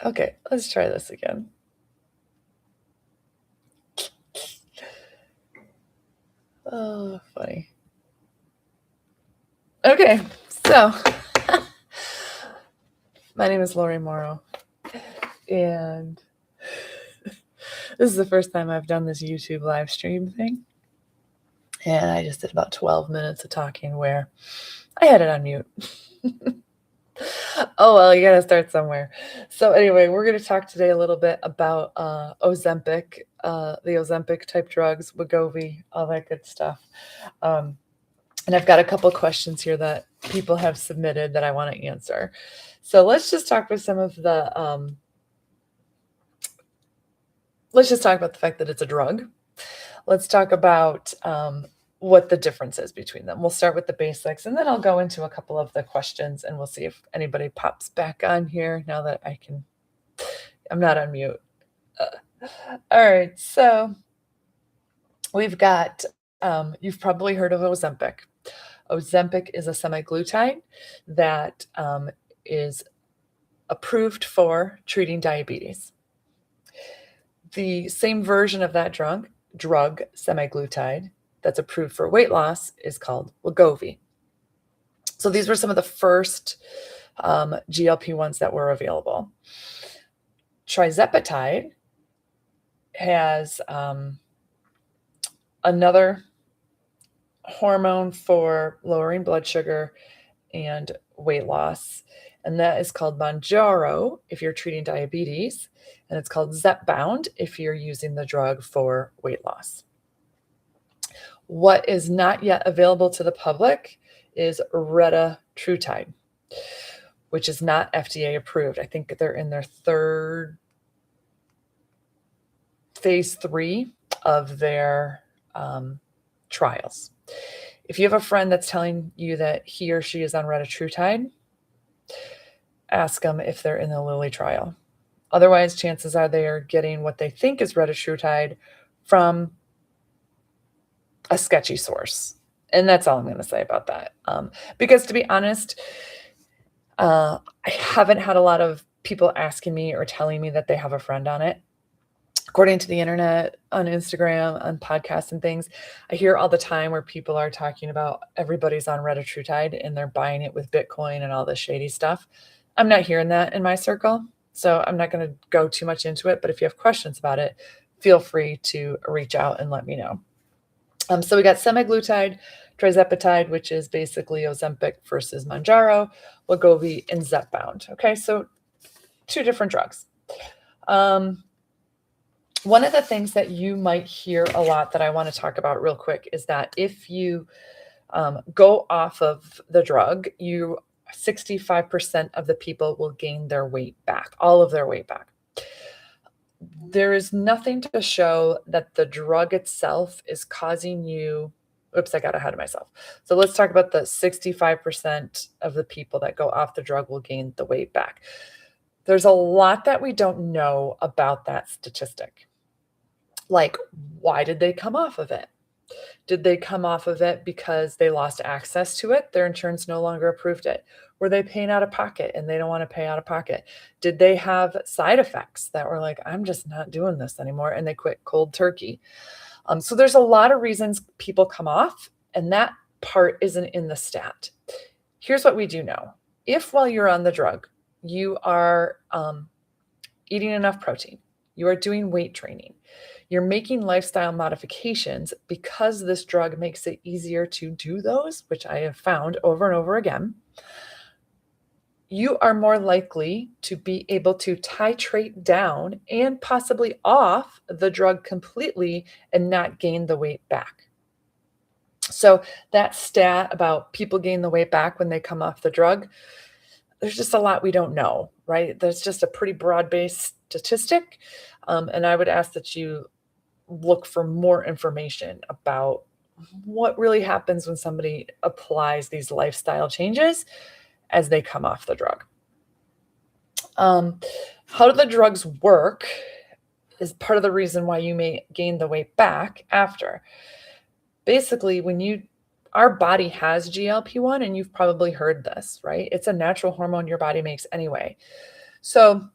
Okay, let's try this again. Oh, funny. Okay, so my name is Laurie Moro, and this is the first time I've done this YouTube live stream thing. And I just did about 12 minutes of talking where I had it on mute. Oh, well, you got to start somewhere. So, anyway, we're going to talk today a little bit about Ozempic, the Ozempic type drugs, Wegovy, all that good stuff. And I've got a couple of questions here that people have submitted that I want to answer. So, let's just talk with some of the, let's just talk about the fact that it's a drug. Let's talk about what the difference is between them. We'll start with the basics, and then I'll go into a couple of the questions, and we'll see if anybody pops back on here now that I'm not on mute. All right, so we've got, you've probably heard of Ozempic. Ozempic is a semaglutide that is approved for treating diabetes. The same version of that drug, semaglutide, that's approved for weight loss is called Wegovy. So these were some of the first GLP-1s that were available. Tirzepatide has another hormone for lowering blood sugar and weight loss, and that is called Mounjaro if you're treating diabetes, and it's called Zepbound if you're using the drug for weight loss. What is not yet available to the public is retatrutide, which is not FDA approved. I think they're in their third phase 3 of their trials. If you have a friend that's telling you that he or she is on retatrutide, ask them if they're in the Lilly trial. Otherwise, chances are they are getting what they think is retatrutide from a sketchy source. And that's all I'm going to say about that. Because to be honest, I haven't had a lot of people asking me or telling me that they have a friend on it. According to the internet, on Instagram, on podcasts and things, I hear all the time where people are talking about everybody's on retatrutide and they're buying it with Bitcoin and all this shady stuff. I'm not hearing that in my circle, so I'm not going to go too much into it. But if you have questions about it, feel free to reach out and let me know. So we got semaglutide, tirzepatide, which is basically Ozempic versus Mounjaro, Wegovy, and Zepbound. Okay, so 2 different drugs. One of the things that you might hear a lot that I want to talk about real quick is that if you go off of the drug, 65% of the people will gain their weight back, all of their weight back. There is nothing to show that the drug itself is causing you. Oops, I got ahead of myself. So let's talk about the 65% of the people that go off the drug will gain the weight back. There's a lot that we don't know about that statistic. Like, why did they come off of it? Did they come off of it because they lost access to it? Their insurance no longer approved it. Were they paying out of pocket and they don't want to pay out of pocket? Did they have side effects that were like, I'm just not doing this anymore, and they quit cold turkey? So there's a lot of reasons people come off, and that part isn't in the stat. Here's what we do know. If while you're on the drug, you are eating enough protein, you are doing weight training, you're making lifestyle modifications because this drug makes it easier to do those, which I have found over and over again, you are more likely to be able to titrate down and possibly off the drug completely and not gain the weight back. So that stat about people gain the weight back when they come off the drug, there's just a lot we don't know, right? There's just a pretty broad-based statistic. And I would ask that you look for more information about what really happens when somebody applies these lifestyle changes as they come off the drug. How do the drugs work is part of the reason why you may gain the weight back after. Basically, our body has GLP-1, and you've probably heard this, right? It's a natural hormone your body makes anyway. So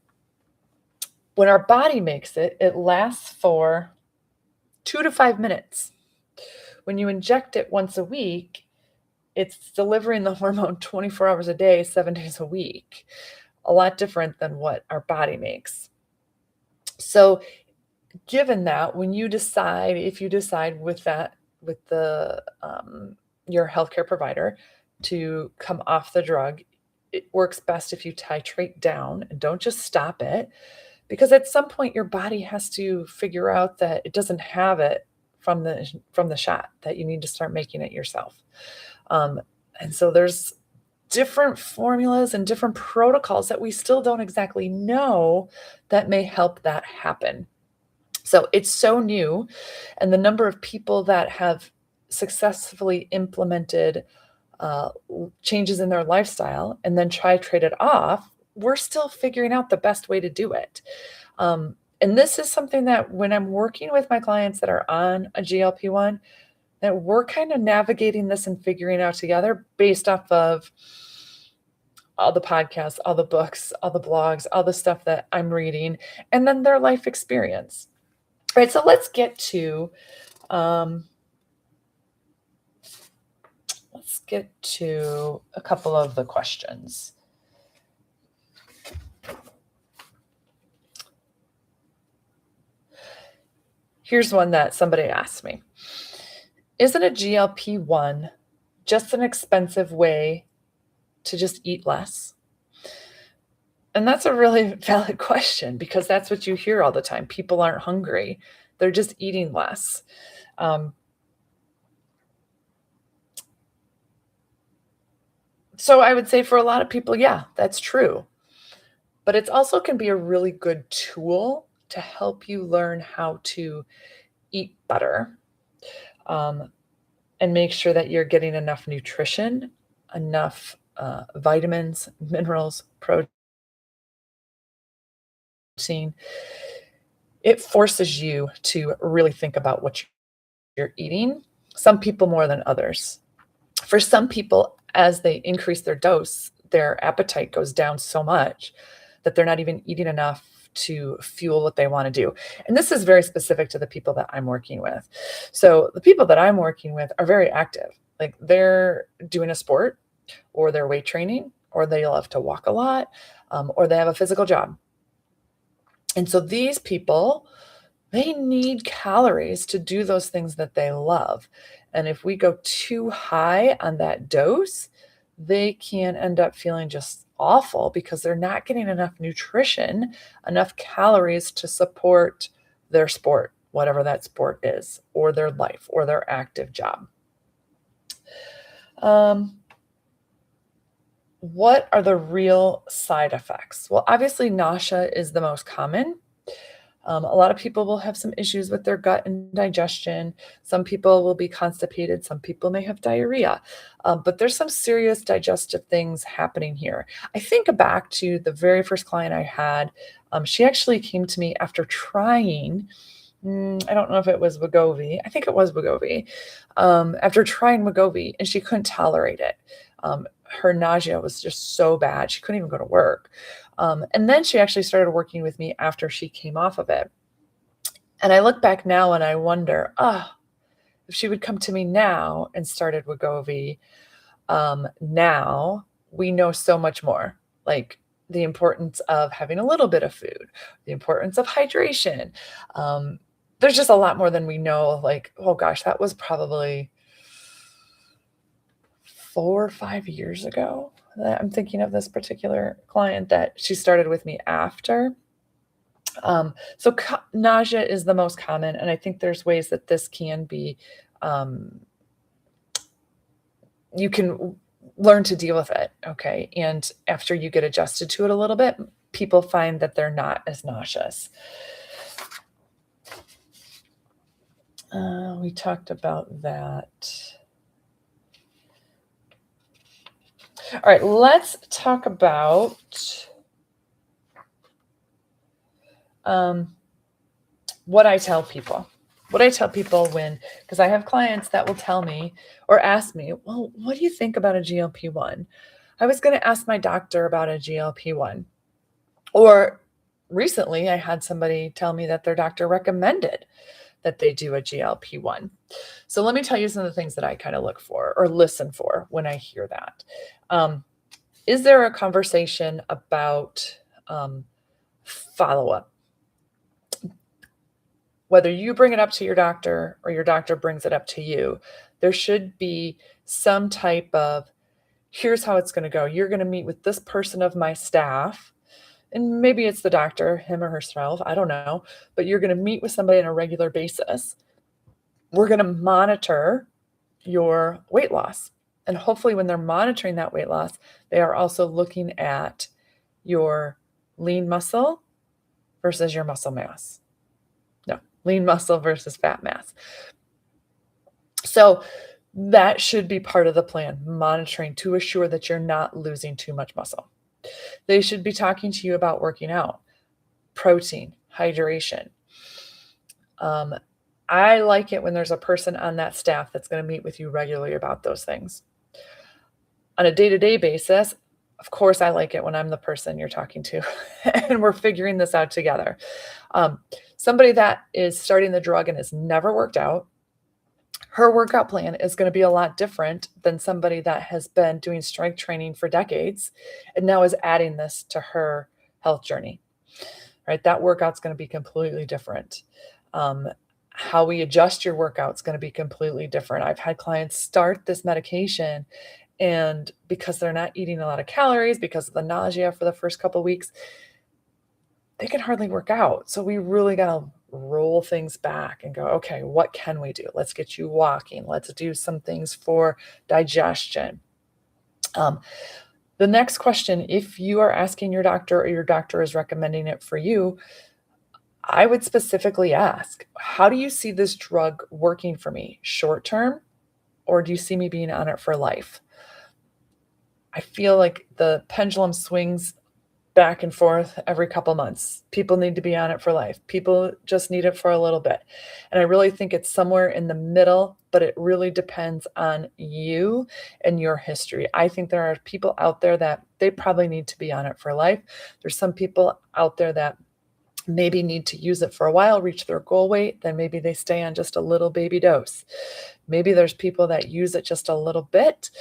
when our body makes it, it lasts for 2 to 5 minutes. When you inject it once a week, it's delivering the hormone 24 hours a day, 7 days a week. A lot different than what our body makes. So given that, when you decide, if you decide with the your healthcare provider to come off the drug, it works best if you titrate down and don't just stop it, because at some point your body has to figure out that it doesn't have it from the shot, that you need to start making it yourself. Um, and so there's different formulas and different protocols that we still don't exactly know that may help that happen. So it's so new, and the number of people that have successfully implemented changes in their lifestyle and then traded off, we're still figuring out the best way to do it. And this is something that when I'm working with my clients that are on a GLP-1, that we're kind of navigating this and figuring out together based off of all the podcasts, all the books, all the blogs, all the stuff that I'm reading, and then their life experience. Right, so let's get to a couple of the questions. Here's one that somebody asked me. Isn't a GLP-1 just an expensive way to just eat less? And that's a really valid question, because that's what you hear all the time. People aren't hungry. They're just eating less. So I would say for a lot of people, yeah, that's true. But it also can be a really good tool to help you learn how to eat better, and make sure that you're getting enough nutrition, enough vitamins, minerals, protein. It forces you to really think about what you're eating, some people more than others. For some people, as they increase their dose, their appetite goes down so much that they're not even eating enough to fuel what they want to do. And this is very specific to the people that I'm working with. So the people that I'm working with are very active. Like, they're doing a sport, or they're weight training, or they love to walk a lot, or they have a physical job. And so these people, they need calories to do those things that they love. And if we go too high on that dose, they can end up feeling just awful because they're not getting enough nutrition, enough calories to support their sport, whatever that sport is, or their life, or their active job. What are the real side effects? Well, obviously, nausea is the most common. A lot of people will have some issues with their gut and digestion. Some people will be constipated. Some people may have diarrhea. But there's some serious digestive things happening here. I think back to the very first client I had. She actually came to me after trying, I don't know if it was Wegovy. I think it was Wegovy. After trying Wegovy, and she couldn't tolerate it. Her nausea was just so bad. She couldn't even go to work. And then she actually started working with me after she came off of it. And I look back now and I wonder, if she would come to me now and started Wegovy, now we know so much more, like the importance of having a little bit of food, the importance of hydration. There's just a lot more than we know. Like, oh gosh, that was probably 4 or 5 years ago that I'm thinking of this particular client that she started with me after. So nausea is the most common, and I think there's ways that this can be, you can learn to deal with it, okay? And after you get adjusted to it a little bit, people find that they're not as nauseous. We talked about that. All right, let's talk about what I tell people. What I tell people because I have clients that will tell me or ask me, well, what do you think about a GLP-1? I was going to ask my doctor about a GLP-1. Or recently I had somebody tell me that their doctor recommended that they do a GLP-1. So let me tell you some of the things that I kind of look for or listen for when I hear that. Is there a conversation about follow-up? Whether you bring it up to your doctor or your doctor brings it up to you, there should be some type of, here's how it's going to go. You're going to meet with this person of my staff, and maybe it's the doctor, him or herself, I don't know, but you're going to meet with somebody on a regular basis. We're going to monitor your weight loss. And hopefully when they're monitoring that weight loss, they are also looking at your lean muscle versus your muscle mass. No, lean muscle versus fat mass. So that should be part of the plan, monitoring to assure that you're not losing too much muscle. They should be talking to you about working out, protein, hydration. I like it when there's a person on that staff that's going to meet with you regularly about those things. On a day-to-day basis, of course, I like it when I'm the person you're talking to and we're figuring this out together. Somebody that is starting the drug and has never worked out, her workout plan is going to be a lot different than somebody that has been doing strength training for decades and now is adding this to her health journey, right? That workout's going to be completely different. How we adjust your workout is going to be completely different. I've had clients start this medication, and because they're not eating a lot of calories, because of the nausea for the first couple of weeks, they can hardly work out. So we really got to roll things back and go, okay, what can we do? Let's get you walking. Let's do some things for digestion. The next question, if you are asking your doctor or your doctor is recommending it for you, I would specifically ask, how do you see this drug working for me short term, or do you see me being on it for life? I feel like the pendulum swings back and forth every couple months. People need to be on it for life. People just need it for a little bit. And I really think it's somewhere in the middle, but it really depends on you and your history. I think there are people out there that they probably need to be on it for life. There's some people out there that maybe need to use it for a while, reach their goal weight, then maybe they stay on just a little baby dose. Maybe there's people that use it just a little bit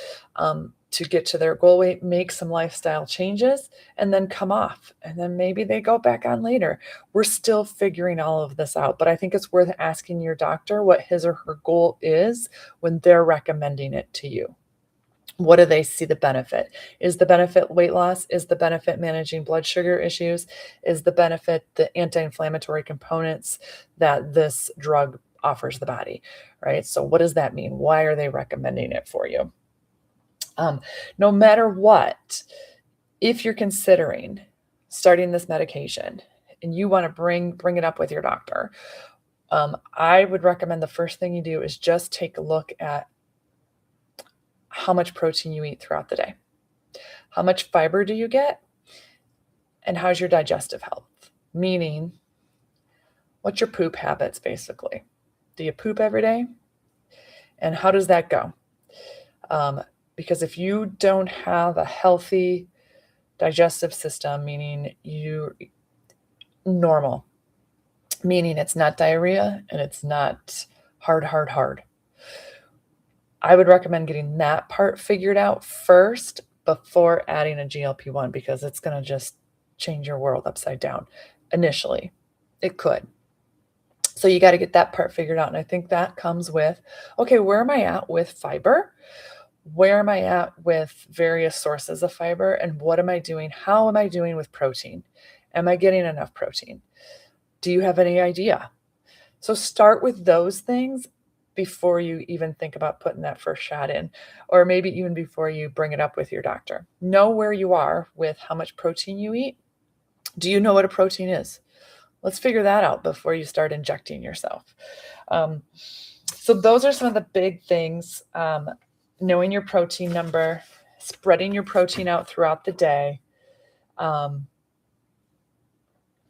to get to their goal weight, make some lifestyle changes, and then come off. And then maybe they go back on later. We're still figuring all of this out, but I think it's worth asking your doctor what his or her goal is when they're recommending it to you. What do they see the benefit? Is the benefit weight loss? Is the benefit managing blood sugar issues? Is the benefit the anti-inflammatory components that this drug offers the body, right? So what does that mean? Why are they recommending it for you? No matter what, if you're considering starting this medication and you want to bring it up with your doctor, I would recommend the first thing you do is just take a look at how much protein you eat throughout the day. How much fiber do you get? And how's your digestive health? Meaning, what's your poop habits, basically? Do you poop every day? And how does that go? Because if you don't have a healthy digestive system, meaning normal, meaning it's not diarrhea and it's not hard, I would recommend getting that part figured out first before adding a GLP-1, because it's going to just change your world upside down. Initially, it could. So you got to get that part figured out. And I think that comes with, okay, where am I at with fiber? Where am I at with various sources of fiber? And what am I doing? How am I doing with protein? Am I getting enough protein? Do you have any idea? So start with those things before you even think about putting that first shot in, or maybe even before you bring it up with your doctor. Know where you are with how much protein you eat. Do you know what a protein is? Let's figure that out before you start injecting yourself. So those are some of the big things. Knowing your protein number, spreading your protein out throughout the day,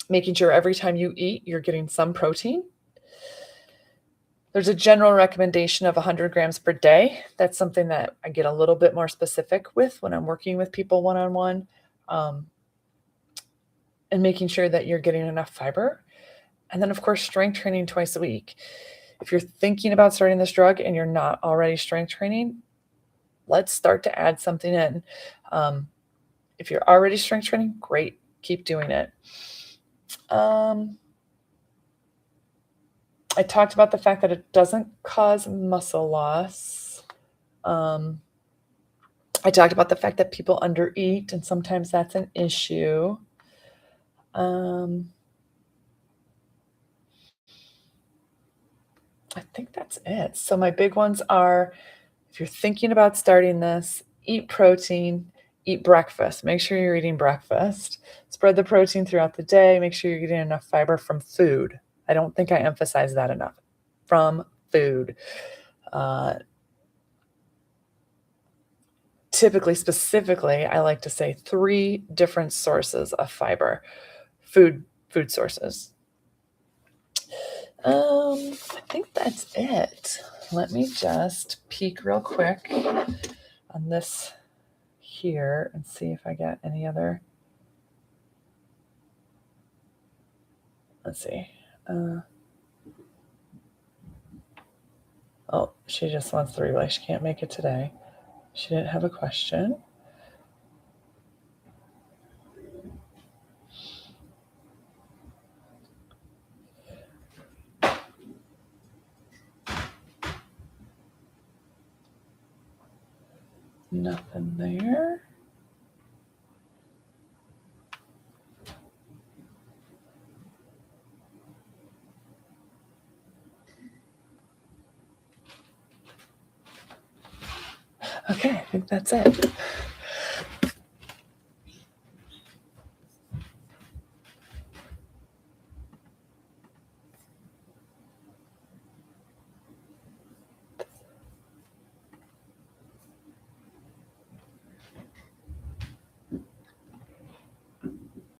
making sure every time you eat, you're getting some protein. There's a general recommendation of 100 grams per day. That's something that I get a little bit more specific with when I'm working with people one-on-one. and making sure that you're getting enough fiber. And then, of course, strength training twice a week. If you're thinking about starting this drug and you're not already strength training, let's start to add something in. If you're already strength training, great, keep doing it. I talked about the fact that it doesn't cause muscle loss. I talked about the fact that people undereat, and sometimes that's an issue. I think that's it. So my big ones are, if you're thinking about starting this, eat protein, eat breakfast. Make sure you're eating breakfast. Spread the protein throughout the day. Make sure you're getting enough fiber from food. I don't think I emphasize that enough. From food. Typically, specifically, I like to say 3 different sources of fiber. Food sources. I think that's it. Let me just peek real quick on this here and see if I get any other. Let's see. Oh, she just wants the replay. She can't make it today. She didn't have a question. Nothing there. Okay, I think that's it.